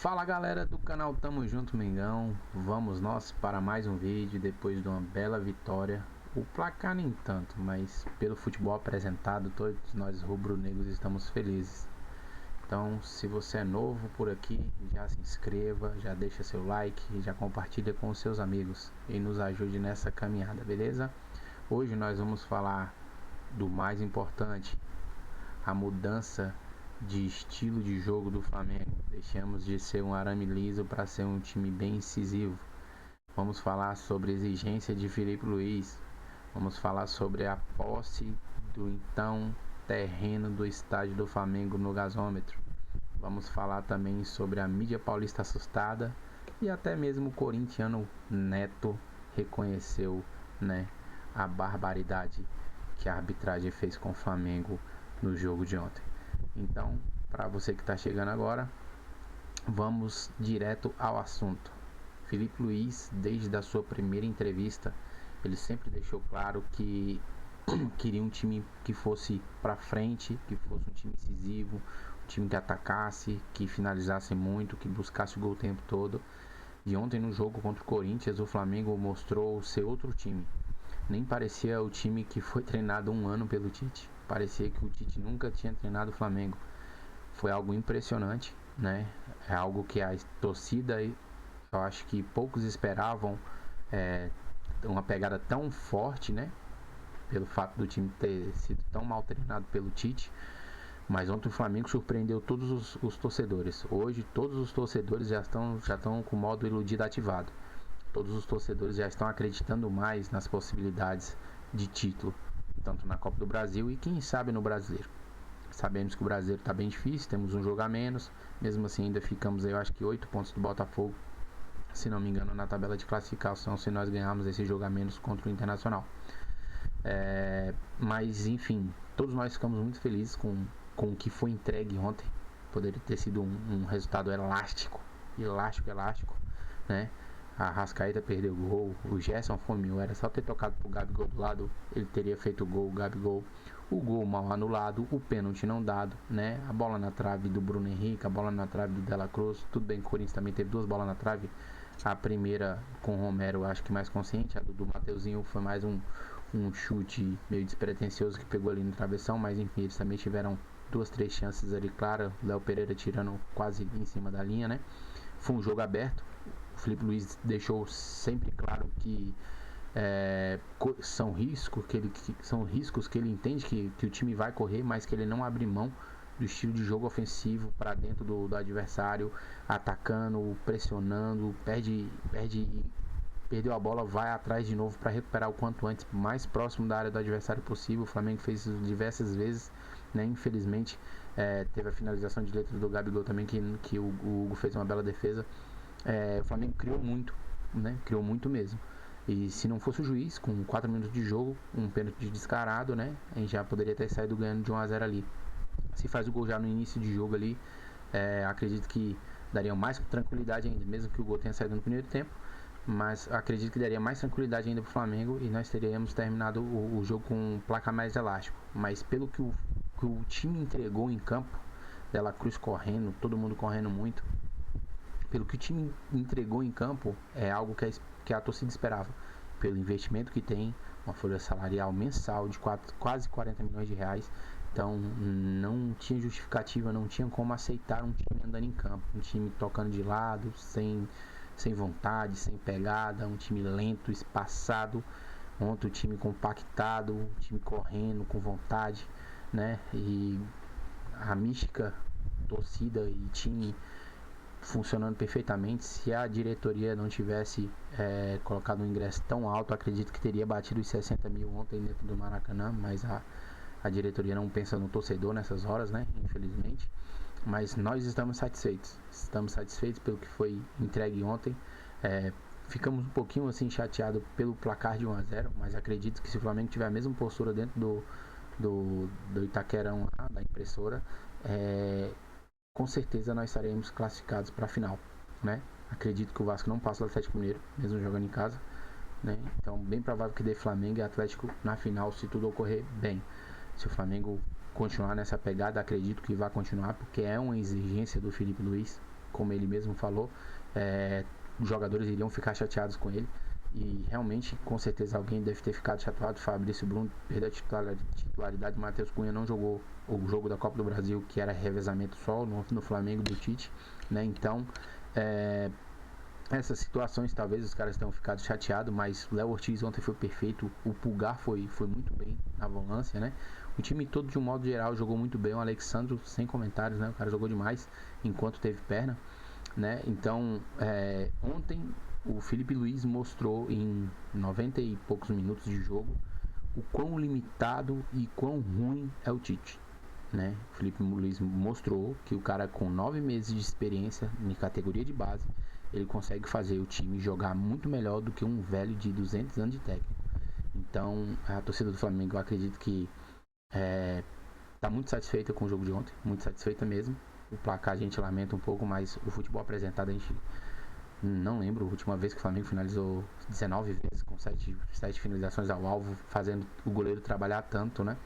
Fala galera do canal Tamo Junto Mengão, vamos nós para mais um vídeo depois de uma bela vitória. O placar nem tanto, mas pelo futebol apresentado todos nós rubro-negros estamos felizes. Então se você é novo por aqui, já se inscreva, já deixa seu like, já compartilha com os seus amigos e nos ajude nessa caminhada, beleza? Hoje nós vamos falar do mais importante, a mudança de estilo de jogo do Flamengo. Deixamos de ser um arame liso para ser um time bem incisivo. Vamos falar sobre a exigência de Filipe Luís. Vamos falar sobre a posse do então terreno do estádio do Flamengo no gasômetro. Vamos falar também sobre a mídia paulista assustada e até mesmo o corintiano Neto reconheceu, a barbaridade que a arbitragem fez com o Flamengo no jogo de ontem. Então, para você que está chegando agora, vamos direto ao assunto. Filipe Luís, desde a sua primeira entrevista, ele sempre deixou claro que queria um time que fosse para frente, que fosse um time incisivo, um time que atacasse, que finalizasse muito, que buscasse o gol o tempo todo. E ontem no jogo contra o Corinthians, o Flamengo mostrou ser outro time. Nem parecia o time que foi treinado um ano pelo Tite. Parecia que o Tite nunca tinha treinado o Flamengo. Foi algo impressionante, né? É algo que a torcida, eu acho que poucos esperavam, uma pegada tão forte, né? Pelo fato do time ter sido tão mal treinado pelo Tite. Mas ontem o Flamengo surpreendeu todos os torcedores. Hoje todos os torcedores já estão com o modo iludido ativado. Todos os torcedores já estão acreditando mais nas possibilidades de título, tanto na Copa do Brasil e quem sabe no Brasileiro. Sabemos que o Brasileiro está bem difícil, temos um jogo a menos, mesmo assim ainda ficamos, eu acho que 8 pontos do Botafogo, se não me engano, na tabela de classificação, se nós ganharmos esse jogo a menos contra o Internacional. Mas enfim, todos nós ficamos muito felizes com o que foi entregue ontem. Poderia ter sido um resultado elástico, né? A Arrascaeta perdeu o gol, o Gerson fomeou, era só ter tocado pro Gabigol do lado, ele teria feito o gol, o Gabigol. O gol mal anulado, o pênalti não dado, né? A bola na trave do Bruno Henrique, a bola na trave do Dela Cruz. Tudo bem que o Corinthians também teve duas bolas na trave. A primeira com o Romero, acho que mais consciente. A do Mateuzinho foi mais um chute meio despretensioso que pegou ali no travessão. Mas enfim, eles também tiveram 2, 3 chances ali, claro. Léo Pereira tirando quase em cima da linha, né? Foi um jogo aberto. O Filipe Luís deixou sempre claro que são riscos que ele entende que o time vai correr, mas que ele não abre mão do estilo de jogo ofensivo para dentro do adversário, atacando, pressionando, perdeu a bola, vai atrás de novo para recuperar o quanto antes, mais próximo da área do adversário possível. O Flamengo fez isso diversas vezes, né? Infelizmente teve a finalização de letra do Gabigol também, que o Hugo fez uma bela defesa. O Flamengo criou muito, né? Criou muito mesmo. E se não fosse o juiz, com 4 minutos de jogo, um pênalti descarado, né? A gente já poderia ter saído ganhando de 1 a 0 ali. Se faz o gol já no início de jogo ali, acredito que daria mais tranquilidade ainda, mesmo que o gol tenha saído no primeiro tempo. Mas acredito que daria mais tranquilidade ainda pro Flamengo e nós teríamos terminado o jogo com um placar mais elástico. Mas pelo que o time entregou em campo, Dela Cruz correndo, todo mundo correndo muito, pelo que o time entregou em campo, é algo que a torcida esperava. Pelo investimento que tem, uma folha salarial mensal de quase 40 milhões de reais. Então não tinha justificativa, não tinha como aceitar um time andando em campo. Um time tocando de lado, sem vontade, sem pegada, um time lento, espaçado. Ontem o time compactado, um time correndo com vontade, né? E a mística, torcida e time funcionando perfeitamente. Se a diretoria não tivesse colocado um ingresso tão alto, acredito que teria batido os 60 mil ontem dentro do Maracanã, mas a diretoria não pensa no torcedor nessas horas, né? Infelizmente. Mas nós estamos satisfeitos pelo que foi entregue ontem. Ficamos um pouquinho assim chateados pelo placar de 1 a 0, mas acredito que se o Flamengo tiver a mesma postura dentro do Itaquerão, da impressora, com certeza nós estaremos classificados para a final, né? Acredito que o Vasco não passa do Atlético Mineiro, mesmo jogando em casa, né? Então, bem provável que dê Flamengo e Atlético na final, se tudo ocorrer bem. Se o Flamengo continuar nessa pegada, acredito que vai continuar, porque é uma exigência do Filipe Luís como ele mesmo falou, os jogadores iriam ficar chateados com ele. E realmente, com certeza, alguém deve ter ficado chateado. Fabrício Bruno perdeu a titularidade. Matheus Cunha não jogou o jogo da Copa do Brasil, que era revezamento só no Flamengo do Tite, né? Então, essas situações talvez os caras tenham ficado chateados, mas o Léo Ortiz ontem foi perfeito. O Pulgar foi muito bem na volância, né? O time todo, de um modo geral, jogou muito bem. O Alexandro, sem comentários, né? O cara jogou demais enquanto teve perna, né? Então, ontem o Felipe Luiz mostrou em 90 e poucos minutos de jogo o quão limitado e quão ruim é o Tite, né? O Felipe Luiz mostrou que o cara com 9 meses de experiência em categoria de base, ele consegue fazer o time jogar muito melhor do que um velho de 200 anos de técnico. Então, a torcida do Flamengo, eu acredito que tá muito satisfeita com o jogo de ontem, muito satisfeita mesmo. O placar a gente lamenta um pouco, mas o futebol apresentado a gente não lembro a última vez que o Flamengo finalizou 19 vezes com 7 finalizações ao alvo, fazendo o goleiro trabalhar tanto, né?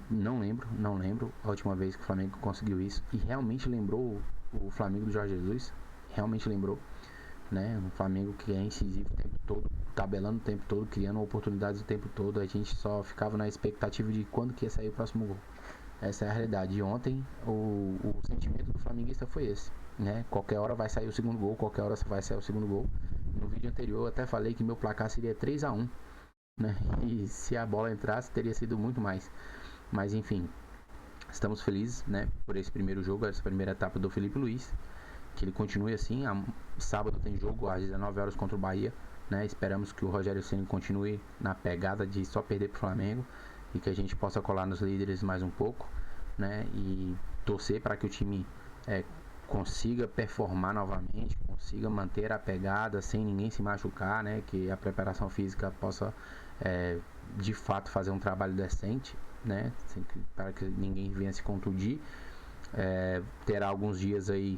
Não lembro a última vez que o Flamengo conseguiu isso. E realmente lembrou o Flamengo do Jorge Jesus, realmente lembrou, né? Um Flamengo que é incisivo o tempo todo, tabelando o tempo todo, criando oportunidades o tempo todo. A gente só ficava na expectativa de quando que ia sair o próximo gol. Essa é a realidade. E ontem o sentimento do flamenguista foi esse, né? Qualquer hora vai sair o segundo gol, qualquer hora vai sair o segundo gol. No vídeo anterior eu até falei que meu placar seria 3-1, né? E se a bola entrasse teria sido muito mais. Mas enfim, estamos felizes, né, por esse primeiro jogo, essa primeira etapa do Felipe Luiz. Que ele continue assim. Sábado tem jogo às 19 horas contra o Bahia, né? Esperamos que o Rogério Ceni continue na pegada de só perder pro Flamengo e que a gente possa colar nos líderes mais um pouco, né? E torcer para que o time consiga performar novamente, consiga manter a pegada sem ninguém se machucar, né? Que a preparação física possa de fato fazer um trabalho decente, né? Para que ninguém venha se contundir. Terá alguns dias aí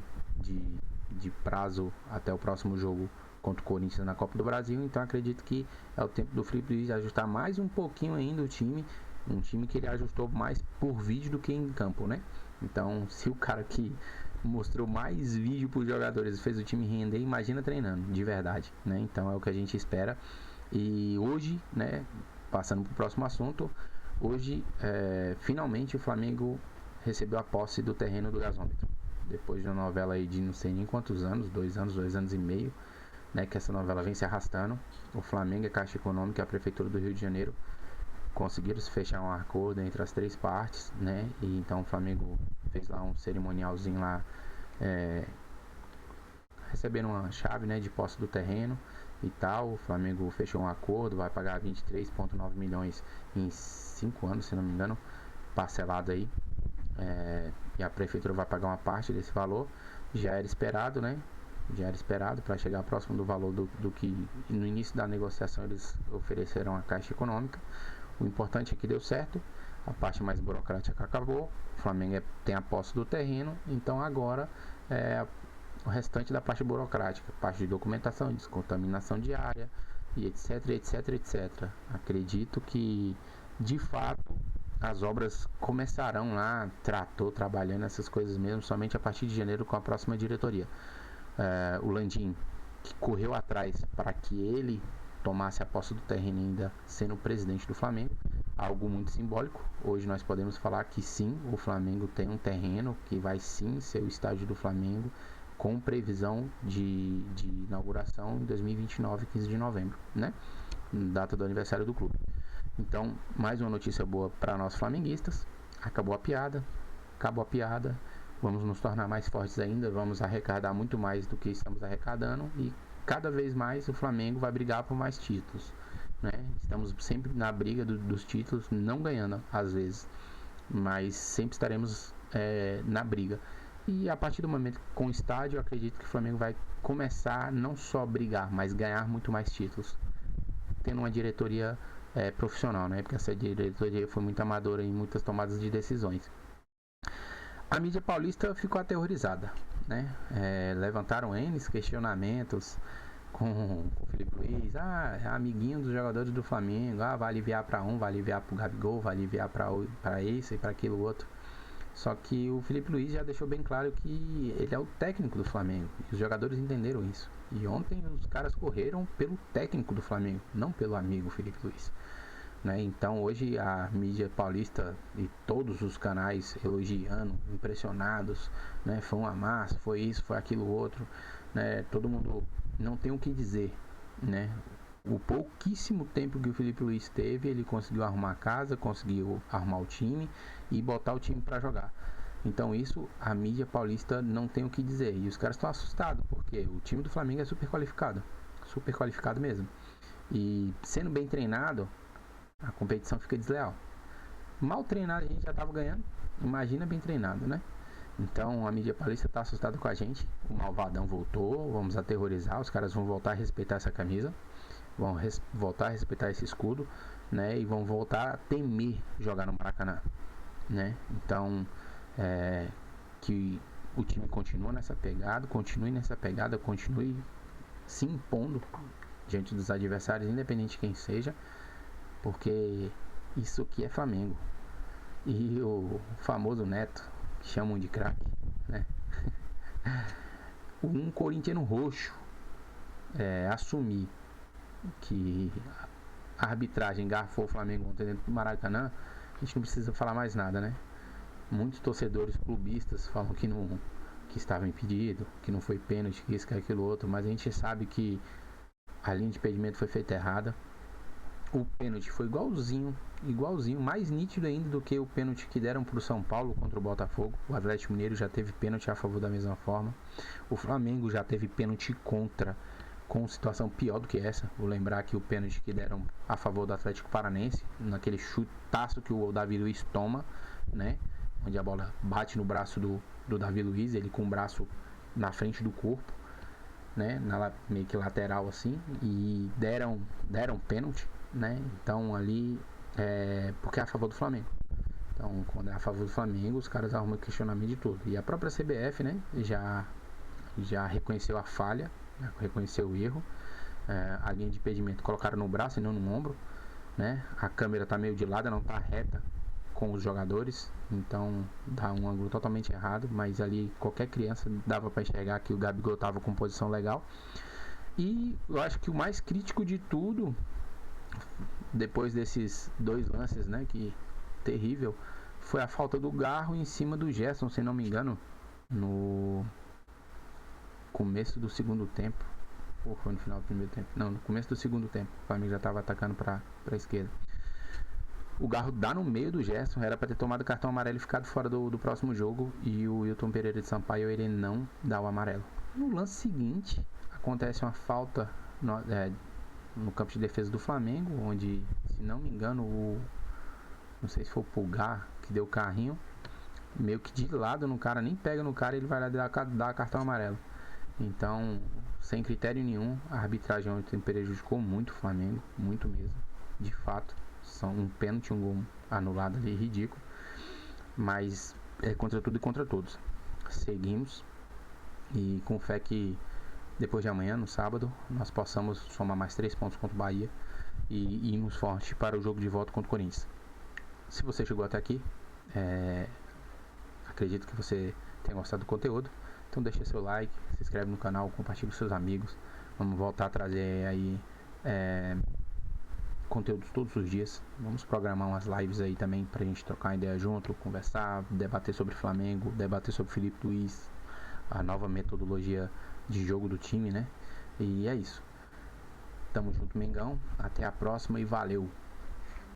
de prazo até o próximo jogo contra o Corinthians na Copa do Brasil, então acredito que é o tempo do Felipe Luiz ajustar mais um pouquinho ainda o time, um time que ele ajustou mais por vídeo do que em campo, né? Então, se o cara que mostrou mais vídeo para os jogadores fez o time render, imagina treinando, de verdade, né? Então é o que a gente espera. E hoje, né, passando para o próximo assunto, hoje finalmente o Flamengo recebeu a posse do terreno do gasômetro. Depois de uma novela aí de não sei nem quantos anos, 2 anos e meio, né, que essa novela vem se arrastando. O Flamengo e a Caixa Econômica e a Prefeitura do Rio de Janeiro conseguiram se fechar um acordo entre as 3 partes, né? E então o Flamengo fez lá um cerimonialzinho lá, recebendo uma chave, né, de posse do terreno e tal. O Flamengo fechou um acordo, vai pagar 23,9 milhões em 5 anos, se não me engano, parcelado aí. E a prefeitura vai pagar uma parte desse valor. Já era esperado, né? Já era esperado para chegar próximo do valor do que no início da negociação eles ofereceram à Caixa Econômica. O importante é que deu certo. A parte mais burocrática acabou. O Flamengo tem a posse do terreno. Então agora o restante da parte burocrática, parte de documentação, descontaminação de área e etc, etc, etc. Acredito que de fato as obras começarão lá, trabalhando essas coisas mesmo, somente a partir de janeiro com a próxima diretoria. O Landim, que correu atrás para que ele tomasse a posse do terreno ainda sendo o presidente do Flamengo, algo muito simbólico. Hoje nós podemos falar que sim, o Flamengo tem um terreno que vai sim ser o estádio do Flamengo, com previsão de inauguração em 2029, 15 de novembro, né? Data do aniversário do clube. Então, mais uma notícia boa para nós flamenguistas. Acabou a piada. Vamos nos tornar mais fortes ainda. Vamos arrecadar muito mais do que estamos arrecadando. E cada vez mais o Flamengo vai brigar por mais títulos, né? Estamos sempre na briga dos títulos, não ganhando às vezes, mas sempre estaremos na briga. E a partir do momento com o estádio, eu acredito que o Flamengo vai começar não só a brigar, mas ganhar muito mais títulos, tendo uma diretoria profissional, né? Porque essa diretoria foi muito amadora em muitas tomadas de decisões. A mídia paulista ficou aterrorizada, né? Levantaram N questionamentos com o Felipe Luiz. É amiguinho dos jogadores do Flamengo. Vai aliviar para um, vai aliviar para o Gabigol, vai aliviar para esse e para aquilo outro. Só que o Felipe Luiz já deixou bem claro que ele é o técnico do Flamengo. E os jogadores entenderam isso. E ontem os caras correram pelo técnico do Flamengo, não pelo amigo Felipe Luiz. Né? Então hoje a mídia paulista e todos os canais elogiando, impressionados, né? Foi uma massa, foi isso, foi aquilo outro, né? Todo mundo não tem o que dizer, né? O pouquíssimo tempo que o Felipe Luiz teve, ele conseguiu arrumar a casa, conseguiu arrumar o time e botar o time para jogar. Então isso a mídia paulista não tem o que dizer. E os caras estão assustados, porque o time do Flamengo é super qualificado mesmo. E sendo bem treinado, a competição fica desleal. Mal treinado a gente já estava ganhando, imagina bem treinado, né? Então a mídia paulista está assustada com a gente. O malvadão voltou, vamos aterrorizar, os caras vão voltar a respeitar essa camisa, vão voltar a respeitar esse escudo, né? E vão voltar a temer jogar no Maracanã, né? Então que o time continue nessa pegada, continue se impondo diante dos adversários, independente de quem seja, porque isso aqui é Flamengo. E o famoso Neto, que chamam de craque, né? Um corintiano roxo assumir que a arbitragem garfou o Flamengo ontem dentro do Maracanã, a gente não precisa falar mais nada, né? Muitos torcedores clubistas falam que estava impedido, que não foi pênalti, que isso, que aquilo outro, mas a gente sabe que a linha de impedimento foi feita errada. O pênalti foi igualzinho, mais nítido ainda do que o pênalti que deram para o São Paulo contra o Botafogo. O Atlético Mineiro já teve pênalti a favor da mesma forma. O Flamengo já teve pênalti contra, com situação pior do que essa. Vou lembrar que o pênalti que deram a favor do Atlético Paranense, naquele chutaço que o Davi Luiz toma, né? Onde a bola bate no braço do Davi Luiz, ele com o braço na frente do corpo, né? Meio que lateral assim, e deram pênalti, né? Então ali porque é a favor do Flamengo. Então quando é a favor do Flamengo, os caras arrumam questionamento de tudo. E a própria CBF, né, já reconheceu a falha, reconheceu o erro. A linha de impedimento colocaram no braço e não no ombro, né? A câmera tá meio de lado, não tá reta com os jogadores, então dá um ângulo totalmente errado, mas ali qualquer criança dava para enxergar que o Gabigol tava com posição legal. E eu acho que o mais crítico de tudo, depois desses dois lances, né, que terrível, foi a falta do Garro em cima do Gerson, se não me engano, no começo do segundo tempo, ou foi no final do primeiro tempo? Não, no começo do segundo tempo, o Flamengo já estava atacando para a esquerda. O Garro dá no meio do Gerson, era para ter tomado cartão amarelo e ficado fora do próximo jogo, e o Wilton Pereira de Sampaio, ele não dá o amarelo. No lance seguinte, acontece uma falta no campo de defesa do Flamengo, onde, se não me engano, não sei se foi o Pulgar que deu o carrinho, meio que de lado no cara, nem pega no cara, ele vai lá dar cartão amarelo. Então, sem critério nenhum, a arbitragem ontem prejudicou muito o Flamengo, muito mesmo, de fato. São um pênalti, um gol anulado ali, ridículo, mas é contra tudo e contra todos. Seguimos e com fé que depois de amanhã, no sábado, nós possamos somar mais 3 pontos contra o Bahia e irmos forte para o jogo de volta contra o Corinthians. Se você chegou até aqui, acredito que você tenha gostado do conteúdo, então deixa seu like, se inscreve no canal, compartilhe com seus amigos. Vamos voltar a trazer aí conteúdos todos os dias. Vamos programar umas lives aí também pra gente trocar ideia junto, conversar, debater sobre Flamengo, debater sobre Felipe Luiz, a nova metodologia de jogo do time, né? E é isso. Tamo junto, Mengão. Até a próxima e valeu!